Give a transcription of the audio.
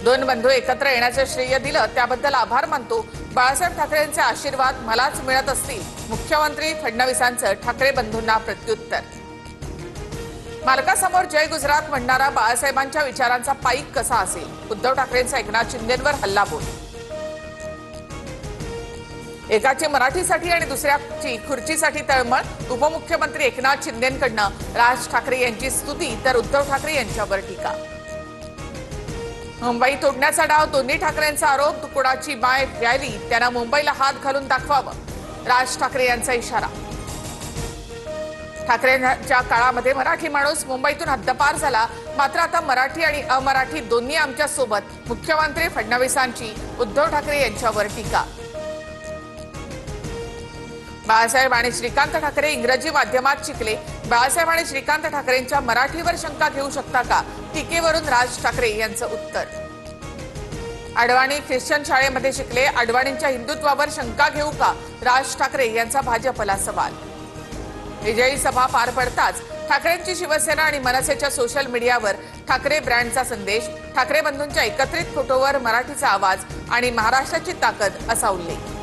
दोन बंधू एकत्र येण्याचे श्रेय दिलं त्याबद्दल आभार मानतो। बाळासाहेब ठाकरेंचे आशीर्वाद मलाच मिळत असतील। मुख्यमंत्री फडणवीसांचं ठाकरे बंधूंना प्रत्युत्तर। मालकासमोर जय गुजरात म्हणणारा बाळासाहेबांच्या विचारांचा पाईक कसा असेल? उद्धव ठाकरेंचा एकनाथ शिंदेंवर हल्लाबोल। एकाची मराठीसाठी आणि दुसऱ्याची खुर्चीसाठी तळमळ। उपमुख्यमंत्री एकनाथ शिंदेंकडनं राज ठाकरे यांची स्तुती तर उद्धव ठाकरे यांच्यावर टीका। मुंबई तोडण्याचा डाव दोन्ही ठाकरेंचा आरोप। कुणाची माय व्यायली त्यांना मुंबईला हात घालून दाखवावं, राज ठाकरे यांचा इशारा। ठाकरेंच्या काळामध्ये मराठी माणूस मुंबईतून हद्दपार झाला, मात्र आता मराठी आणि अमराठी दोन्ही आमच्या सोबत। मुख्यमंत्री फडणवीसांची उद्धव ठाकरे यांच्यावर टीका। बाळासाहेब आणि श्रीकांत ठाकरे इंग्रजी माध्यमात शिकले। बाळासाहेब आणि श्रीकांत ठाकरेंच्या मराठीवर शंका घेऊ शकता का? टीकेवरून राज ठाकरे यांचं उत्तर। अडवाणी ख्रिश्चन शाळेमध्ये शिकले, अडवाणींच्या हिंदुत्वावर शंका घेऊ का? राज ठाकरे यांचा भाजपला सवाल। विजयी सभा पार पडताच ठाकरेंची शिवसेना आणि मनसेच्या सोशल मीडियावर ठाकरे ब्रँडचा संदेश। ठाकरे बंधूंच्या एकत्रित फोटोवर मराठीचा आवाज आणि महाराष्ट्राची ताकद असा उल्लेख।